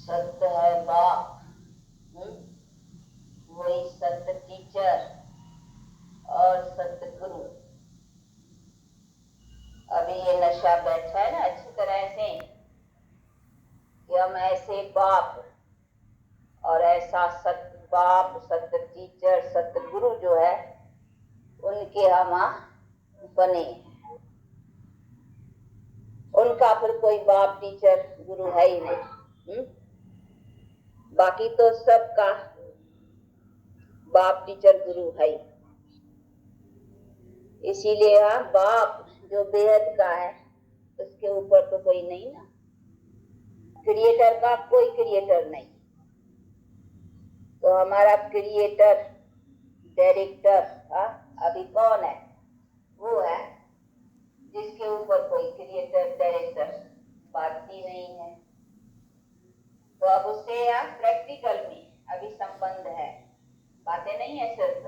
सत्य है बाप, वही सत्य टीचर और सत्य गुरु। अभी ये नशा बैठा है ना अच्छी तरह से कि हम ऐसे बाप और ऐसा सत्य बाप, सत्य टीचर, सत्य गुरु जो है उनके हम बने। उनका फिर कोई बाप टीचर गुरु है ही नहीं। बाकी तो सबका बाप टीचर गुरु है ही। इसीलिए बाप जो बेहद का है उसके ऊपर तो कोई नहीं ना, क्रिएटर का कोई क्रिएटर नहीं। तो हमारा क्रिएटर डायरेक्टर अभी कौन है? वो है जिसके ऊपर कोई क्रिएटर डायरेक्टर बात ही नहीं है। तो अब उससे प्रैक्टिकल में अभी संबंध है, बातें नहीं है सिर्फ।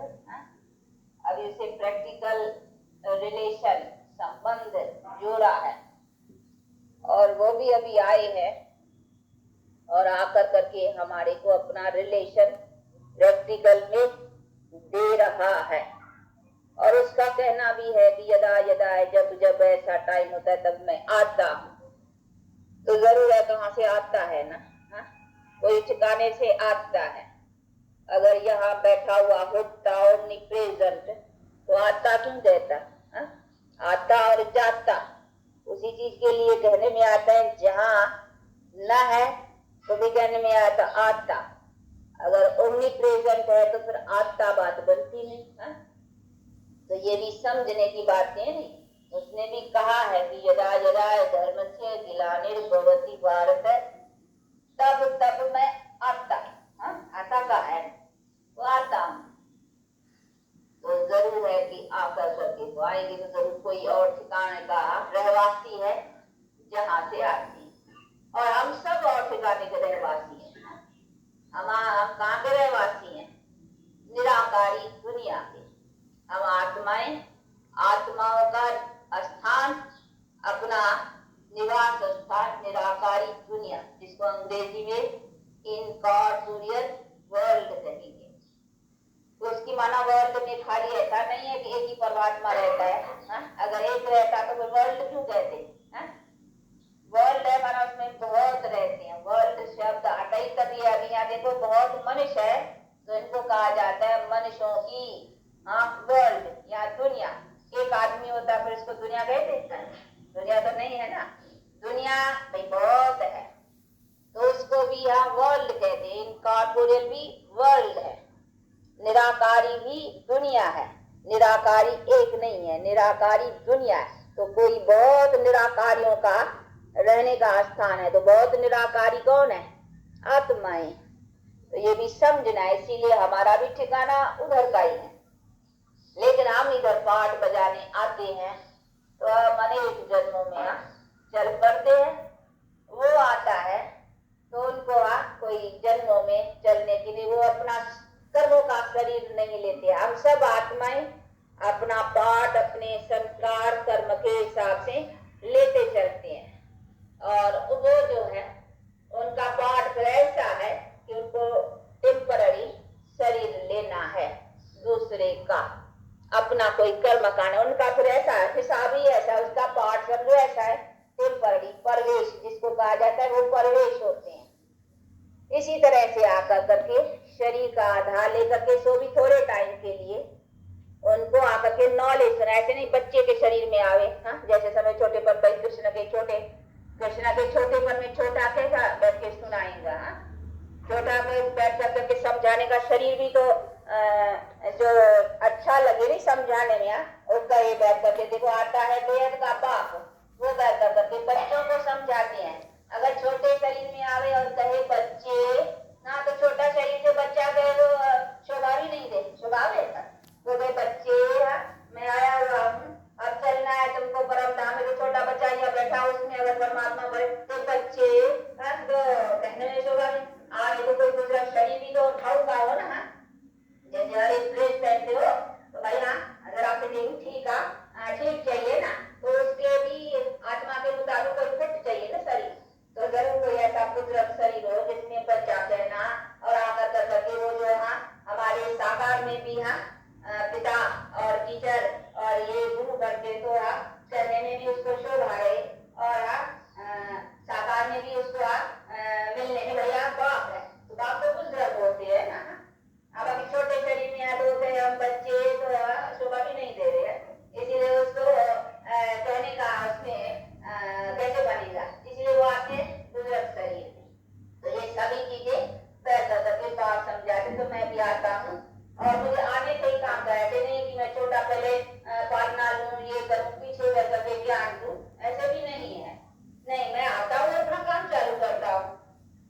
अभी उसे प्रैक्टिकल रिलेशन संबंध जोड़ा है और वो भी अभी आए हैं और आकर करके हमारे को अपना रिलेशन प्रैक्टिकल में दे रहा है। और उसका कहना भी है कि यदा यदा है, जब जब ऐसा टाइम होता है तब मैं आता हूँ। तो जरूर है कहाँ से आता है ना, कोई ठिकाने से आता है। अगर यहाँ बैठा हुआ होता और प्रेजेंट तो आता क्यों देता? आता और जाता उसी चीज के लिए कहने में आता है। जहाँ न है तो भी कहने में आता। अगर ओमनी प्रेजेंट है तो फिर आता बात बनती नहीं। तो ये भी समझने की बातें नहीं। उसने भी कहा है कि यदा यदा धर्म से ग्लानिर्भवति भारत, तब तब मैं आता। आता का है तो आता हूँ। तो जरूर है कि आकर करके तो आएंगे तो जरूर कोई और ठिकाने का रहवासी है जहाँ से आती है। और हम सब और ठिकाने के रहवासी हैं। हम कहाँ के रहवासी हैं? निराकारी दुनिया के। हम आत्माएं, आत्माओं का स्थान, अपना निवास स्थान निराकारी दुनिया, जिसको अंग्रेजी में इनकॉर्पोरियल वर्ल्ड कहेंगे। तो उसकी माना वर्ल्ड में खाली ऐसा नहीं है कि एक ही परमात्मा रहता है। अगर एक रहता तो फिर वर्ल्ड क्यों कहते? वर्ल्ड है माना उसमें बहुत रहते हैं। वर्ल्ड शब्द आता ही तभी। अभी यहाँ देखो बहुत मनुष्य है तो इनको कहा जाता है मनुष्यों की वर्ल्ड या दुनिया। एक आदमी होता फिर इसको दुनिया कहते? दुनिया तो नहीं है ना। दुनिया भाई बहुत है तो उसको भी यहाँ वर्ल्ड कहते हैं। इनकॉर्पोरियल भी वर्ल्ड है, निराकारी भी दुनिया है। निराकारी एक नहीं है, निराकारी दुनिया है। तो कोई बहुत निराकारियों का रहने का स्थान है। तो बहुत निराकारी कौन है? आत्माएं। तो ये भी समझना है। इसीलिए हमारा भी ठिकाना उधर का ही है। लेकिन हम इधर पाठ बजाने आते हैं तो हम अनेक जन्मों में चल पड़ते हैं। वो आता है तो उनको कोई जन्मों में चलने के लिए वो अपना कर्मों का शरीर नहीं लेते। हम सब आत्माएं अपना पाठ अपने संस्कार कर्म के हिसाब से लेते चलते हैं। और वो जो है उनका पाठ फिर ऐसा है कि उनको टेम्पररी शरीर लेना है दूसरे का, अपना कोई कर्म कांड। उनका फिर ऐसा है, हिसाब ही ऐसा, उसका पाठ सब ऐसा है टेम्पररी परवेश जिसको कहा जाता है, वो परवेश होते हैं। इसी तरह से आकर करके शरीर का आधार लेकर के सो भी थोड़े टाइम के लिए उनको आकर के नॉलेज सुना। ऐसे नहीं बच्चे के शरीर में आवे। जैसे समय छोटे पर कृष्ण के छोटेपन में छोटा कैसा बैठ के सुनाएगा। छोटा बैठ करके समझाने का शरीर भी तो जो अच्छा लगे नहीं समझाने में उसका ये बैठ करके देखो आता है बेहद का बाप, वो बैठ करके बच्चों को समझाते हैं। अगर छोटे शरीर में आवे और कहे बच्चे ना, तो छोटा शरीर से बच्चा गए तो शोभा भी नहीं दे। शोभा तो गए बच्चे मैं आया हुआ हूँ, अब चलना है तुमको परम धाम में। तो छोटा बच्चा यहाँ बैठा उसमें अगर परमात्मा बोले तो बच्चे तो कहने में शोभा नहीं। आगे तो कोई दूसरा शरीर भी तो उठाऊंगा हो ना। जैसे हर एक ड्रेस पहनते हो तो भाई अगर आपको ठीक चाहिए ना तो उसके भी आत्मा के मुताबिक कोई फिट चाहिए ना शरीर। तो जरूर कोई ऐसा कुदरत शरीर हो सभी चीजें पैसा करके बाप समझाते तो मैं भी आता हूँ। और मुझे आने से ही काम कराते नहीं कि मैं छोटा पहले पालना लूँ, ये करूँ, पीछे वह करके ज्ञान दूँ, ऐसे भी नहीं है। नहीं, मैं आता हूँ अपना काम चालू करता हूँ।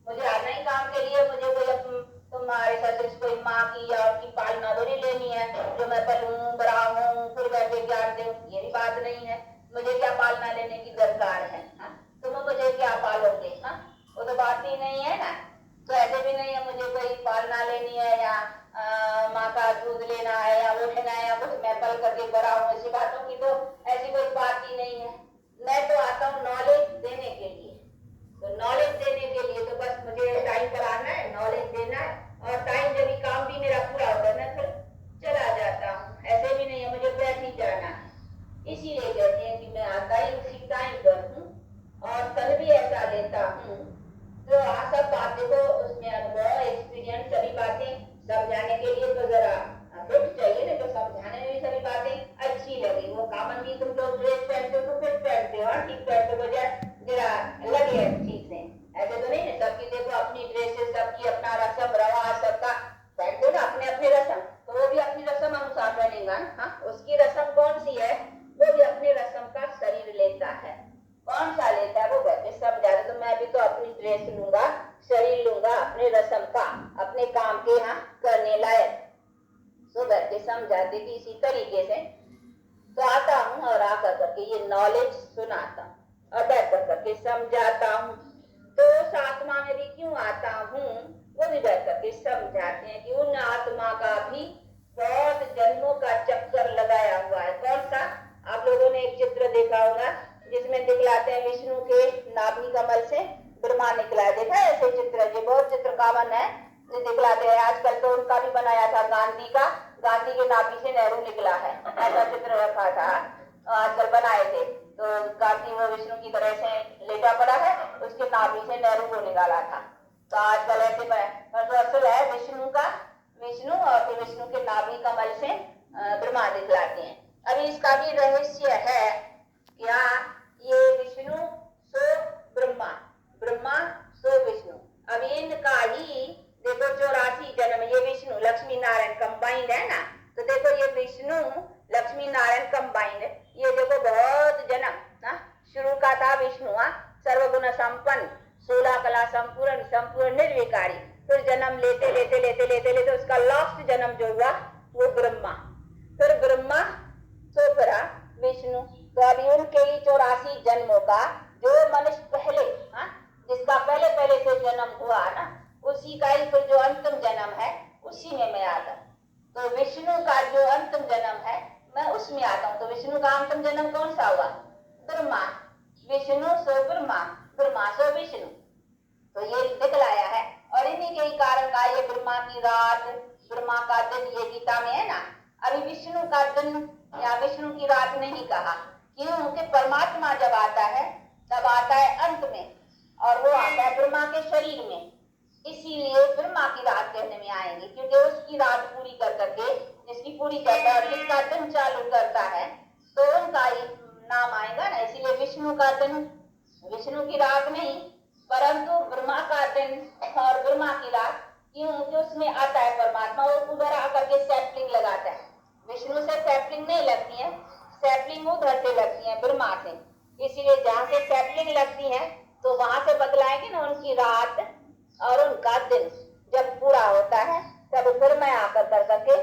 मुझे आना ही काम के लिए, मुझे कोई तुम्हारे साथ कोई माँ की या उनकी पालना तो नहीं लेनी है जो मैं पलूं बढ़ाऊं फिर बैठे ज्ञान दूं, ये भी बात नहीं है। मुझे क्या पालना लेने की दरकार है? तुम मुझे क्या पालोगे? वो तो बात ही नहीं है ना। तो ऐसे भी नहीं है मुझे कोई पालना लेनी है या माँ का दूध लेना है या वो लेना है या कुछ मैं पल करके बढ़ाऊं, ऐसी बातों की तो ऐसी कोई बात ही नहीं है। मैं तो आता हूँ नॉलेज देने के लिए। तो नॉलेज देने के लिए तो बस मुझे टाइम पर आना है, नॉलेज देना है, और टाइम जब भी काम भी मेरा पूरा होता है मैं फिर चला जाता हूँ। ऐसे भी नहीं है मुझे बैठ ही जाना है। इसीलिए कहते हैं कि मैं आता ही उसी टाइम पर हूँ और कल भी ऐसा लेता हूँ। तो सब बातें तो उसमें अनुभव एक्सपीरियंस सभी बातें समझाने के लिए तो जरा फिट चाहिए ना, तो समझाने में भी सभी बातें अच्छी लगी। वो कॉमन भी तुम लोग ड्रेस पहनते हो तो फिट पहनते हो, ठीक पहनते हो जरा लगे ठीक से। ऐसे तो नहीं है सबकी देखो अपनी ड्रेसेस, सबकी अपना रस्म रवाज, सबका पहनते हो ना अपने अपने रस्म, तो वो भी अपनी रस्म अनुसार पहनेगा। उसकी रस्म कौन सी है? वो भी अपने रस्म का शरीर लेता है। कौन सा लेता है वो बैठे समझा रहे। तो मैं भी तो अपनी ड्रेस लूंगा, शरीर लूंगा अपने रस्म का, अपने काम के यहाँ करने लायक। तो बैठे समझाते कि इसी तरीके से तो आता हूँ और आकर करके ये नॉलेज सुनाता हूँ और बैठ करके समझाता हूँ। तो उस आत्मा में भी क्यों आता हूँ वो भी बैठ करके समझाते हैं कि उन आत्मा का भी बहुत जन्मों का चक्कर लगाया हुआ है। कौन सा? आप लोगों ने एक चित्र देखा होगा जिसमें दिखलाते हैं विष्णु के नाभि कमल से ब्रह्मा निकला है। देखा है ऐसे चित्र? ये बहुत चित्र कामन है जो दिखलाते हैं। आजकल तो उनका भी बनाया था गांधी का, गांधी के नाभि से नेहरू निकला है, ऐसा चित्र रखा था आजकल बनाए थे। तो गांधी वो विष्णु की तरह से लेटा पड़ा है, उसके नाभि से नेहरू को निकाला था। तो आजकल ऐसे तो असल है विष्णु का, विष्णु और फिर विष्णु के नाभि कमल से ब्रह्मा दिखलाते हैं। अभी इसका भी रहस्य है क्या? ये विष्णु सो ब्रह्मा, ब्रह्मा सो विष्णु। अब इनका ही देखो 84 जन्म, ये विष्णु लक्ष्मी नारायण कंबाइंड है ना। तो देखो ये विष्णु लक्ष्मी नारायण कंबाइंड, ये देखो बहुत जन्म शुरू का था विष्णु सर्वगुण संपन्न, 16 कला संपूर्ण, संपूर्ण निर्विकारी। फिर जन्म लेते लेते लेते लेते लेते उसका लास्ट जन्म जो हुआ वो ब्रह्मा, फिर ब्रह्मा तो फिर विष्णु। तो अभी उनके ही 84 जन्मों का जो मनुष्य पहले जिसका पहले पहले से जन्म हुआ ना, उसी का ही फिर जो अंतिम जन्म है उसी में मैं आता। तो विष्णु का जो अंतिम जन्म है मैं उसमें आता हूँ। तो विष्णु का अंतिम जन्म कौन सा हुआ? ब्रह्मा। विष्णु सो ब्रह्मा, ब्रह्मा सो विष्णु। तो ये दिखलाया है। और इन्हीं के ही कारण का ये ब्रह्मा की रात, ब्रह्मा का दिन, ये गीता में है ना। अभी विष्णु का दिन या विष्णु की रात नहीं कहा, क्योंकि परमात्मा जब आता है तब आता है अंत में, और वो आता है ब्रह्मा के शरीर में। इसीलिए ब्रह्मा की रात कहने में आएंगे, क्योंकि उसकी रात पूरी कर करके जिसकी पूरी करता है और जिसका दिन चालू करता है तो उनका ही नाम आएगा ना। इसीलिए विष्णु का दिन, विष्णु की रात नहीं परंतु ब्रह्मा का दिन और ब्रह्मा की रात, क्योंकि उसमें आता है परमात्मा और उधर आकर के सैपलिंग लगाता है। विष्णु से सैपलिंग नहीं लगती है, सैपलिंग उधर से लगती है ब्रह्मा से। इसीलिए जहाँ से सैपलिंग लगती है तो वहां से बतलाएंगे ना उनकी रात और उनका दिन। जब पूरा होता है तब फिर मैं आकर कर करके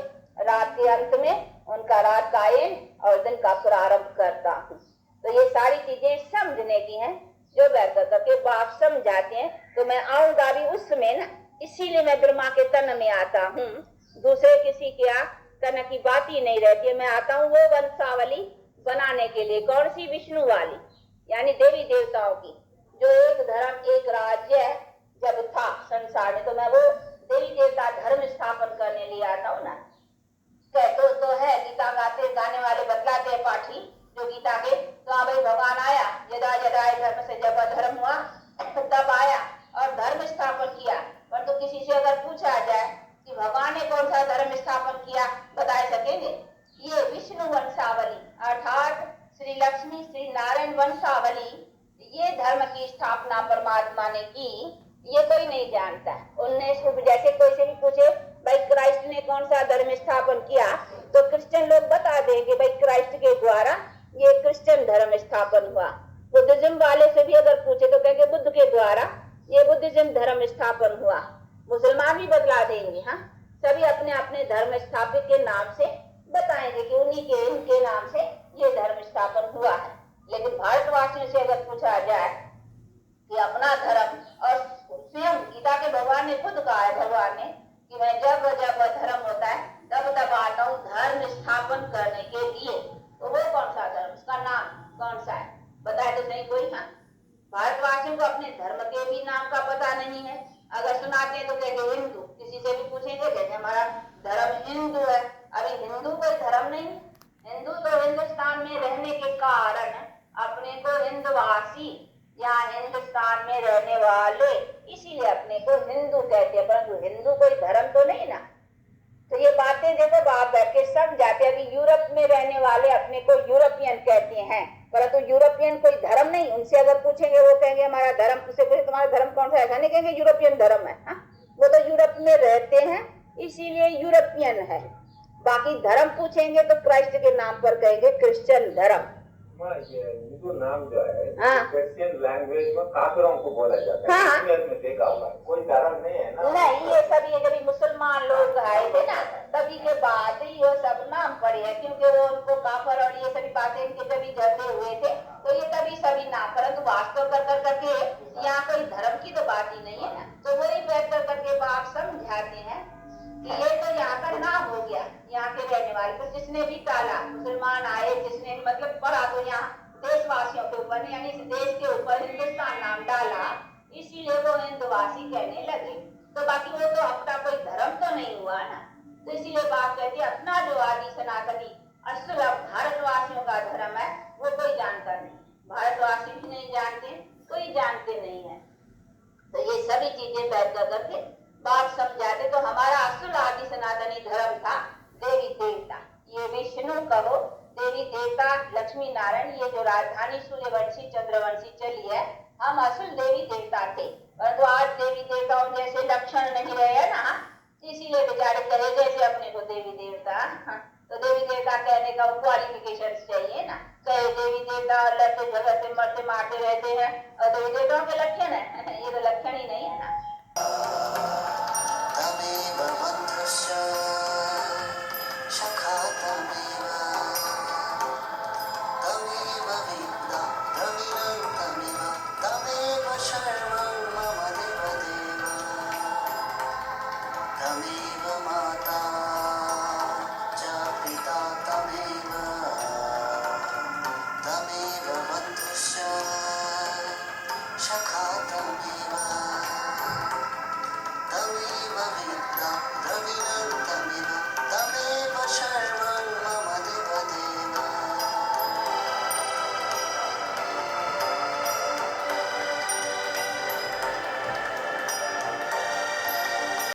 रात के अंत में उनका रात का एंड और दिन का प्रारंभ करता हूँ। तो ये सारी चीजें समझने की हैं जो बैठ करके बाप समझाते हैं। तो मैं आऊंगा भी उसमें ना, इसीलिए मैं ब्रह्मा के तन में आता हूँ। दूसरे किसी के तन की बात ही नहीं रहती है। मैं आता हूँ वो वंशावली बनाने के लिए। कौन सी? विष्णु वाली, यानी देवी देवताओं की। जो एक धर्म एक राज्य जब था संसार में, तो मैं वो देवी देवता धर्म स्थापन करने लिए आता हूँ ना। कहते तो है, गीता गाते गाने वाले बतलाते हैं पाठी जो गीता के, तो हाँ भाई भगवान आया, यदा यदा धर्म से जब अधर्म हुआ तब आया और धर्म स्थापन किया। परंतु किसी से अगर पूछा जाए कि भगवान ने कौन सा धर्म स्थापन किया, बता सकेंगे? ये विष्णु वंशावली अर्थात श्री लक्ष्मी श्री नारायण वंशावली, ये धर्म की स्थापना परमात्मा ने की, ये कोई नहीं जानता। जानता है। उनने जैसे कोई से भी पूछे भाई क्राइस्ट ने कौन सा धर्म स्थापन किया, तो क्रिश्चियन लोग बता देंगे भाई क्राइस्ट के द्वारा ये क्रिश्चियन धर्म स्थापन हुआ। बुद्धिज्म वाले से भी अगर पूछे तो कहेंगे बुद्ध के द्वारा ये बुद्धिज्म धर्म स्थापन हुआ। मुसलमान भी बतला देंगे। हाँ, सभी अपने अपने धर्म स्थापित के नाम से बताएंगे कि उन्हीं के इनके नाम से ये धर्म स्थापन हुआ है। लेकिन भारतवासियों से अगर पूछा जाए कि अपना धर्म, और स्वयं गीता के भगवान ने खुद कहा है, भगवान ने कि मैं जब जब धर्म होता है तब तब आता हूँ धर्म स्थापन करने के लिए। तो वो कौन सा धर्म, उसका नाम कौन सा है, बताए तो सही कोई। हाँ, भारतवासियों को अपने धर्म के भी नाम का पता नहीं है। अगर सुनाते हैं तो कहेंगे हिंदू, किसी से भी पूछेंगे कहते हमारा धर्म हिंदू है। अभी हिंदू कोई धर्म नहीं, हिंदू तो हिंदुस्तान में रहने के कारण अपने को हिंदवासी या हिंदुस्तान में रहने वाले, इसीलिए अपने को हिंदू कहते हैं, परंतु हिंदू कोई धर्म तो नहीं ना। तो ये बातें देखो आप बैठ के समझाते। अभी यूरोप में रहने वाले अपने को यूरोपियन कहते हैं, परंतु यूरोपियन कोई धर्म नहीं। उनसे अगर पूछेंगे वो कहेंगे हमारा धर्म, उसे पूछे तुम्हारा धर्म कौन सा है, ऐसा नहीं कहेंगे यूरोपियन धर्म है। हाँ? वो तो यूरोप में रहते हैं इसीलिए यूरोपियन है। बाकी धर्म पूछेंगे तो क्राइस्ट के नाम पर कहेंगे क्रिश्चियन धर्म। ये हिंदू नाम जो है क्रिश्चियन लैंग्वेज में काफिरों को बोला जाता है। हाँ, में देखा होगा, कोई धर्म नहीं है ना। नहीं, ये सभी जब मुसलमान लोग आए थे ना तभी के बाद ही ये सब नाम पड़े हैं, क्योंकि वो उनको काफर और ये सभी बातें इनके जब झगड़े हुए थे तो ये तभी सभी नाम, परंतु वास्तव कर करके यहाँ कोई धर्म की तो बात ही नहीं है ना। तो वही बैठ कर करके बात समझाते हैं कि ये तो यहाँ का नाम हो गया, यहाँ के रहने वाले। तो जिसने भी टाला, मुसलमान आए जिसने मतलब पढ़ा, तो यहाँ देशवासियों के ऊपर यानी इस देश के ऊपर हिंदुस्तान नाम डाला, इसीलिए वो हिंदवासी कहने लगे। तो बाकी वो तो अपना कोई धर्म तो नहीं हुआ ना। तो इसीलिए बात कहती है अपना जो आदि सनातनी असल भारतवासियों का धर्म है वो कोई जानता नहीं, भारतवासी भी नहीं जानते, कोई जानते नहीं है। तो ये सभी चीजें बैठ कर करके बात समझाते। तो हमारा असल आदि सनातनी धर्म था देवी देवता, ये विष्णु कहो, देवी देवता, लक्ष्मी नारायण, ये जो राजधानी सूर्यवंशी चंद्रवंशी चली है, हम असल देवी देवता थे। परंतु आज देवी देवताओं जैसे लक्षण नहीं रहे ना, इसीलिए बेचारे कहे जैसे अपने को देवी देवता। तो देवी देवता कहने का क्वालिफिकेशन चाहिए ना। कहे देवी देवता लड़ते झगड़ते मरते मारते रहते हैं और देवी देवताओं के लक्षण है, ये तो लक्षण ही नहीं है ना। Tell me